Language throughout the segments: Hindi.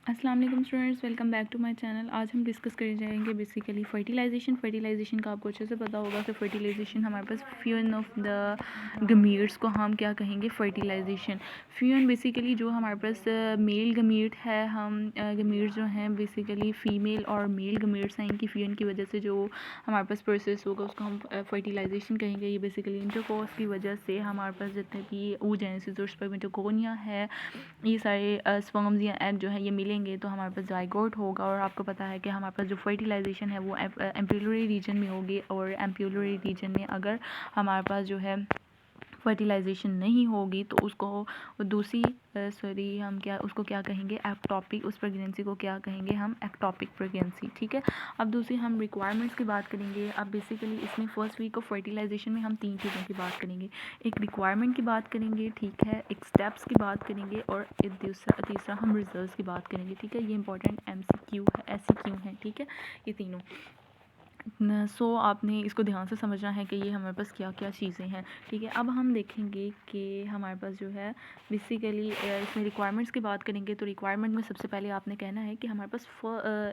अस्सलाम वालेकुम students, welcome back to my channel. आज हम डिस्कस कर जाएंगे बेसिकली फर्टिलाइजेशन का आपको अच्छे से पता होगा कि फर्टिलाइजेशन हमारे पास फ्यून ऑफ द गमीट्स को हम क्या कहेंगे, फर्टिलाइजेशन। फ्यून बेसिकली जो हमारे पास मेल गमीट है, हम गमीट जो हैं बेसिकली फ़ीमेल और मेल गमीट्स हैं, इनकी फ्यून की वजह से जो हमारे पास प्रोसेस होगा उसको हम फर्टिलाइजेशन कहेंगे। ये बेसिकली इंटरकोर्स की वजह से हमारे पास जितने भी oogenesis और स्पर्मेटोगोनिया है, ये सारे स्पर्म्स या एग जो है ये मिलेंगे तो हमारे पास जाइगोट होगा। और आपको पता है कि हमारे पास जो फर्टिलाइजेशन है वो एम्प्यूलरी रीजन में होगी, और एम्प्यूलरी रीजन में अगर हमारे पास जो है फर्टिलाइजेशन नहीं होगी तो उसको दूसरी हम क्या उसको क्या कहेंगे, एक्टॉपिक। उस प्रेगनेंसी को क्या कहेंगे हम, एक्टॉपिक प्रेगनेंसी। ठीक है। अब दूसरी हम रिक्वायरमेंट्स की बात करेंगे। अब बेसिकली इसमें फर्स्ट वीक ऑफ फर्टिलाइजेशन में हम 3 चीज़ों की बात करेंगे। एक रिक्वायरमेंट की बात करेंगे, ठीक है, एक स्टेप्स की बात करेंगे, और एक तीसरा हम रिजल्ट्स की बात करेंगे। ठीक है। ये इंपॉर्टेंट MCQ है, SCQ है। ठीक है, ये तीनों। सो आपने इसको ध्यान से समझना है कि ये हमारे पास क्या क्या चीज़ें हैं। ठीक है। अब हम देखेंगे कि हमारे पास जो है बेसिकली इसमें रिक्वायरमेंट्स की बात करेंगे। तो रिक्वायरमेंट में सबसे पहले आपने कहना है कि हमारे पास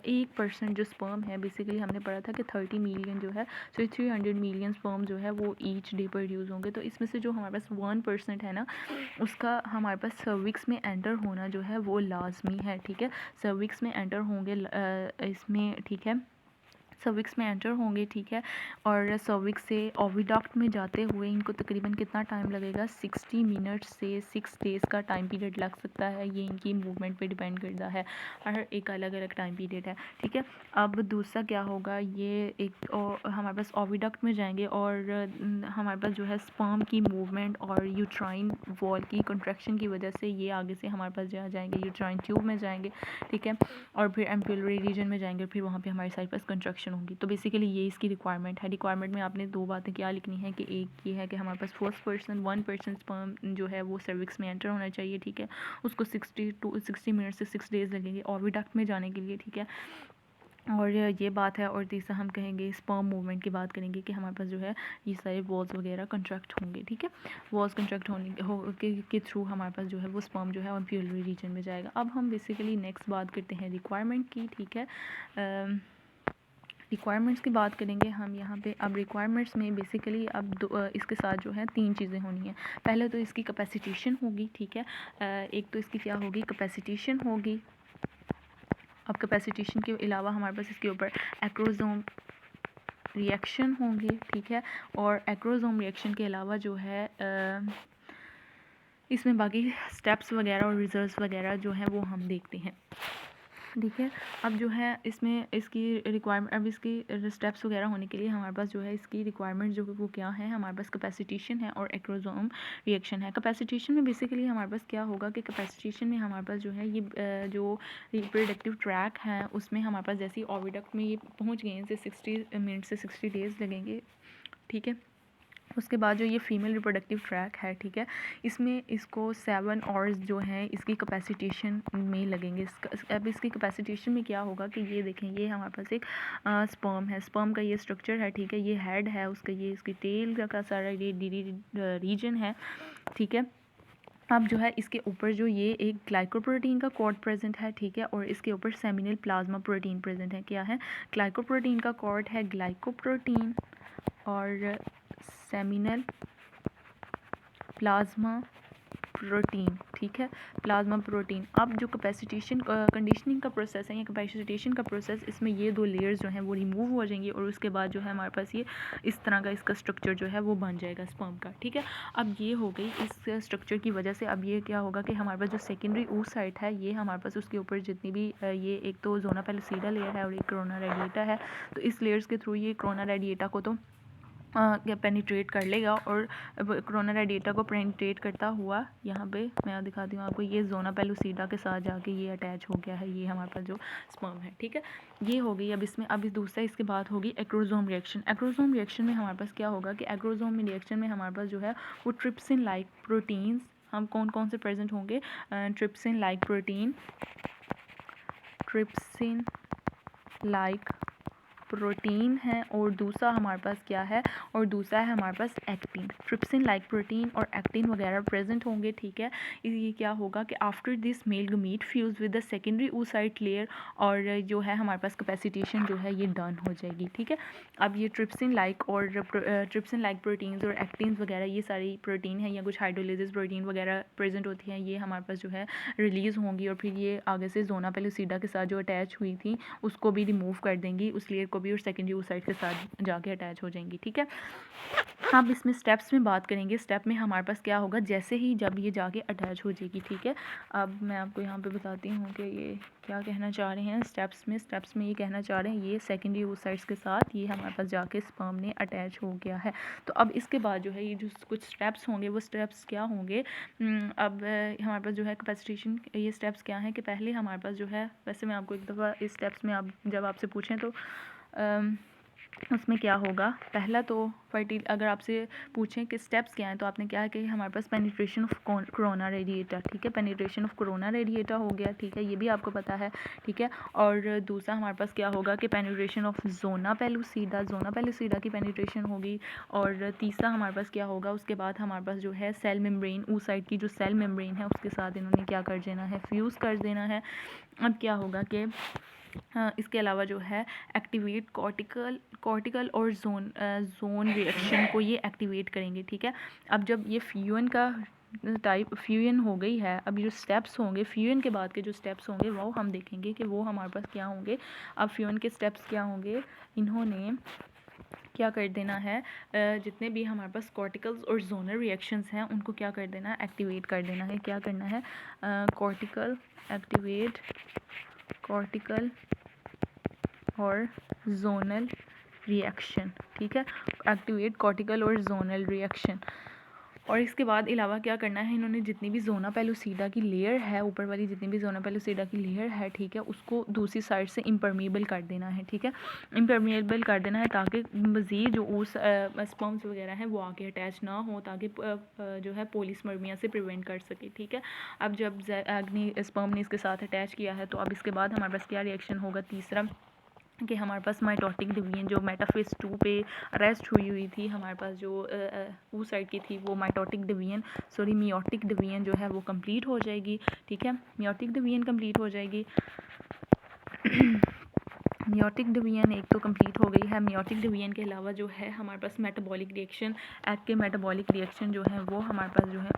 1% जो स्पर्म है, बेसिकली हमने पढ़ा था कि 30 मिलियन जो है, सो 300 मिलियन स्पर्म जो है वो ईच डे प्रोड्यूस होंगे। तो इसमें से जो हमारे पास 1% है ना, उसका हमारे पास सर्विक्स में एंटर होना जो है वो लाजमी है। ठीक है। सर्विक्स में एंटर होंगे इसमें। ठीक है, सर्विक्स में एंटर होंगे। ठीक है। और सर्विक्स से ओविडक्ट में जाते हुए इनको तकरीबन कितना टाइम लगेगा, 60 मिनट से 6 डेज़ का टाइम पीरियड लग सकता है। ये इनकी मूवमेंट पे डिपेंड करता है, हर एक अलग अलग टाइम पीरियड है। ठीक है। अब दूसरा क्या होगा, ये एक हमारे पास ओविडक्ट में जाएंगे और हमारे पास जो है स्पर्म की मूवमेंट और यूट्राइन वॉल की कंट्रैक्शन की वजह से ये आगे से हमारे पास जहाँ जाएंगे, यूट्राइन ट्यूब में जाएंगे। ठीक है। और फिर एम्पुलरी रीजन में जाएंगे, फिर वहाँ पे हमारे साइड पास कंस्ट्रक्शन होगी। तो बेसिकली ये इसकी रिक्वायरमेंट है। रिक्वायरमेंट में आपने 2 बातें क्या लिखनी है कि एक ये है कि हमारे पास 1% स्पर्म जो है वो सर्विक्स में एंटर होना चाहिए। ठीक है। उसको 60 मिनट से 6 डेज़ लगेंगे ओविडक्ट में जाने के लिए। ठीक है। और ये बात है। और तीसरा हम कहेंगे स्पर्म मूवमेंट की बात करेंगे कि हमारे पास जो है ये सारे वॉल्स वगैरह कंट्रैक्ट होंगे। ठीक है। वॉल्स कंट्रैक्ट होने के थ्रू हमारे पास जो है वो स्पर्म जो है एम्प्यूलरी रीजन में जाएगा। अब हम बेसिकली नेक्स्ट बात करते हैं रिक्वायरमेंट की। ठीक है। रिक्वायरमेंट्स की बात करेंगे हम यहाँ पे। अब रिक्वायरमेंट्स में बेसिकली अब इसके साथ जो है 3 चीज़ें होनी है। पहले तो इसकी कैपेसिटेशन होगी। ठीक है। एक तो इसकी क्या होगी, कैपेसिटेशन होगी। अब कैपेसिटेशन के अलावा हमारे पास इसके ऊपर एक्रोजोम रिएक्शन होंगे। ठीक है। और एक्रोजोम रिएक्शन के अलावा जो है इसमें बाकी स्टेप्स वगैरह और रिजल्ट्स वगैरह जो हैं वो हम देखते हैं। ठीक है। अब जो है इसमें इसकी रिक्वायरमेंट, अब इसकी स्टेप्स वगैरह होने के लिए हमारे पास जो है इसकी रिक्वायरमेंट जो वो क्या है, हमारे पास कैपेसिटेशन है और एक्रोजोम रिएक्शन है। कैपेसिटेशन में बेसिकली हमारे पास क्या होगा कि कैपेसिटेशन में हमारे पास जो है ये जो रिप्रोडक्टिव ट्रैक है उसमें हमारे पास जैसे ही ओविडक्ट में ये पहुँच गए इनसे 60 मिनट से 60 डेज़ लगेंगे। ठीक है। उसके बाद जो ये फीमेल रिप्रोडक्टिव ट्रैक है, ठीक है, इसमें इसको 7 आवर्स जो है इसकी कैपेसिटेशन में लगेंगे। अब इसकी कैपेसिटेशन में क्या होगा कि ये देखें, ये हमारे पास एक स्पर्म है, स्पर्म का ये स्ट्रक्चर है। ठीक है। ये हेड है उसका, ये इसकी टेल का सारा ये रीजन है। ठीक है। अब जो है इसके ऊपर जो ये एक ग्लाइकोप्रोटीन का कॉर्ड प्रेजेंट है। ठीक है। और इसके ऊपर सेमिनल प्लाज्मा प्रोटीन प्रेजेंट है। क्या है, ग्लाइकोप्रोटीन का कॉर्ड है, ग्लाइकोप्रोटीन और सेमिनल प्लाज्मा प्रोटीन। ठीक है, प्लाज्मा प्रोटीन। अब जो कैपेसिटेशन कंडीशनिंग का प्रोसेस है या कैपेसिटेशन का प्रोसेस, इसमें ये 2 लेयर्स जो हैं वो रिमूव हो जाएंगी और उसके बाद जो है हमारे पास ये इस तरह का इसका स्ट्रक्चर जो है वो बन जाएगा स्पर्म का। ठीक है। अब ये हो गई इस स्ट्रक्चर की वजह से। अब ये क्या होगा कि हमारे पास जो सेकेंडरी ऊस साइट है, ये हमारे पास उसके ऊपर जितनी भी ये एक तो जोना पेलुसिडा लेयर है और एक कोरोना रेडिएटा है। तो इस लेयर्स के थ्रू ये कोरोना रेडिएटा को तो पेनिट्रेट कर लेगा, और कोरोना रेडिएटा को पेनिट्रेट करता हुआ यहाँ पे मैं दिखाती हूँ आपको, ये जोना पेलुसिडा के साथ जाके ये अटैच हो गया है, ये हमारे पास जो स्पर्म है। ठीक है। ये हो गई। अब इसमें अब इस दूसरा इसके बाद होगी एक्रोजोम रिएक्शन। एक्रोजोम रिएक्शन में हमारे पास क्या होगा कि एक्रोजोम रिएक्शन में हमारे पास जो है वो ट्रिप्सिन लाइक प्रोटीन्स, हम कौन कौन से प्रेजेंट होंगे, trypsin like protein, trypsin like protein है और दूसरा हमारे पास क्या है, और दूसरा है हमारे पास एक्टिन। ट्रिप्सिन लाइक प्रोटीन और एक्टिन वगैरह प्रेजेंट होंगे, ठीक है। ये क्या होगा कि after this male gamete fuse with the secondary oocyte layer, और जो है हमारे पास कैपेसिटेशन जो है ये डन हो जाएगी, ठीक है। अब ये ट्रिप्सिन लाइक प्रोटीन्स और एक्टिन्स वगैरह ये सारी प्रोटीन है या कुछ हाइड्रोलाइसिस प्रोटीन वगैरह प्रेजेंट होती हैं, ये हमारे पास जो है रिलीज़ होंगी और फिर ये आगे से जोना पेलुसिडा के साथ जो अटैच हुई थी उसको भी रिमूव कर देंगी, उस लेयर को भी, और सेकेंडरी oocyte के साथ जाके अटैच हो जाएंगी, ठीक है। अब इसमें स्टेप्स में बात करेंगे। स्टेप में हमारे पास क्या होगा, जैसे ही जब ये जाके अटैच हो जाएगी, ठीक है। अब मैं आपको यहाँ पे बताती हूँ कि ये क्या कहना चाह रहे हैं स्टेप्स में ये कहना चाह रहे हैं ये सेकेंडरी oocytes के साथ ये हमारे पास जाके स्पर्म ने अटैच हो गया है। तो अब इसके बाद जो है ये जो कुछ स्टेप्स होंगे वो स्टेप्स क्या होंगे, अब हमारे पास जो है कैपेसिटेशन, ये स्टेप्स क्या हैं कि पहले हमारे पास जो है, वैसे मैं आपको एक दफ़ा इस स्टेप्स में आप जब आपसे पूछें तो उसमें क्या होगा, पहला तो अगर आपसे पूछें कि स्टेप्स क्या हैं तो आपने क्या है कि हमारे पास पेनिट्रेशन ऑफ कोरोना रेडिएटा, ठीक है, पेनिट्रेशन ऑफ कोरोना रेडिएटा हो गया, ठीक है, ये भी आपको पता है, ठीक है। और दूसरा हमारे पास क्या होगा कि पेनिट्रेशन ऑफ जोना पेलुसिडा की पेनिट्रेशन होगी। और तीसरा हमारे पास क्या होगा, उसके बाद हमारे पास जो है सेल मेम्ब्रेन, oocyte की जो सेल मेम्ब्रेन है उसके साथ इन्होंने क्या कर देना है, फ्यूज़ कर देना है। अब क्या होगा कि इसके अलावा जो है एक्टिवेट कॉर्टिकल और जोन रिएक्शन को ये एक्टिवेट करेंगे, ठीक है। अब जब ये फ्यूजन का टाइप फ्यूजन हो गई है, अब जो स्टेप्स होंगे फ्यूजन के बाद के जो स्टेप्स होंगे वो हम देखेंगे कि वो हमारे पास क्या होंगे। अब फ्यूजन के स्टेप्स क्या होंगे, इन्होंने क्या कर देना है, जितने भी हमारे पास कॉर्टिकल्स और जोनल रिएक्शंस हैं उनको क्या कर देना है, एक्टिवेट कर देना है। क्या करना है, कॉर्टिकल और जोनल रिएक्शन, ठीक है, एक्टिवेट कॉर्टिकल और जोनल रिएक्शन। और इसके बाद अलावा क्या करना है, इन्होंने जितनी भी जोना पेलुसिडा की लेयर है, ऊपर वाली जितनी भी जोना पेलुसिडा की लेयर है, ठीक है, उसको दूसरी साइड से इम्परमेबल कर देना है, ठीक है, इम्परमेबल कर देना है ताकि मज़ीद जो उस स्पर्म्स वगैरह हैं वो आके अटैच ना हो, ताकि जो है पोलिसमर्मिया से प्रिवेंट कर सके, ठीक है। अब जब स्पर्म ने इसके साथ अटैच किया है तो अब इसके बाद हमारे पास क्या रिएक्शन होगा, तीसरा कि हमारे पास माइटोटिक डिवीजन जो मेटाफेज 2 पे अरेस्ट हुई थी, हमारे पास जो oocyte की थी वो मियोटिक डिवीजन जो है वो कंप्लीट हो जाएगी, ठीक है, मियोटिक डिवीजन कंप्लीट हो जाएगी। मियोटिक डिवीजन एक तो कंप्लीट हो गई है। मियोटिक डिवीजन के अलावा जो है हमारे पास मेटाबॉलिक रिएक्शन, एग के मेटाबॉलिक रिएक्शन जो है वो हमारे पास जो है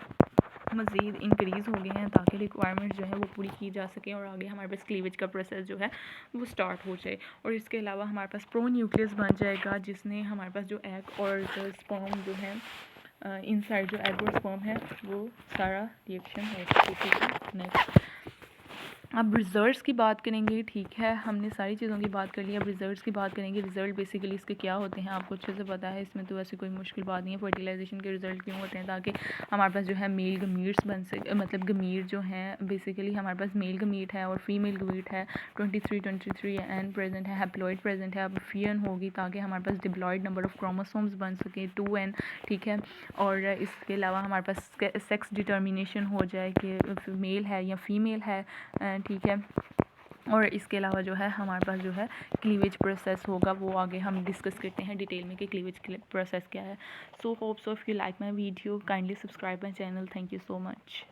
मज़ीद इंक्रीज़ हो गए हैं ताकि रिक्वायरमेंट जो है वो पूरी की जा सके और आगे हमारे पास क्लीवेज का प्रोसेस जो है वो स्टार्ट हो जाए। और इसके अलावा हमारे पास प्रो न्यूक्लियस बन जाएगा जिसने हमारे पास जो एग और स्पर्म जो है इनसाइड जो एग और स्पर्म है वो सारा रिएक्शन हो सके, ठीक है। नेक्स्ट अब रिज़ल्ट्स की बात करेंगे, ठीक है, हमने सारी चीज़ों की बात कर ली। अब रिज़ल्ट्स की बात करेंगे। रिज़ल्ट बेसिकली इसके क्या होते हैं आपको अच्छे से पता है, इसमें तो ऐसी कोई मुश्किल बात नहीं है। फर्टिलाइजेशन के रिज़ल्ट क्यों होते हैं, ताकि हमारे पास जो है मेल गमीट्स बन सके, मतलब गमीट जो हैं बेसिकली हमारे पास मेल गमीट है और फीमेल गमीट है। 23 एन प्रेजेंट है, हैप्लॉइड प्रेजेंट है। अब फीएन होगी ताकि हमारे पास डिप्लॉइड नंबर ऑफ क्रोमोसोम्स बन सके 2n, ठीक है। और इसके अलावा हमारे पास सेक्स डिटर्मिनेशन हो जाए कि मेल है या फीमेल है, ठीक है। और इसके अलावा जो है हमारे पास जो है क्लीवेज प्रोसेस होगा, वो आगे हम डिस्कस करते हैं डिटेल में कि क्लीवेज प्रोसेस क्या है। So hopes of you like my video, kindly subscribe my channel. Thank you so much.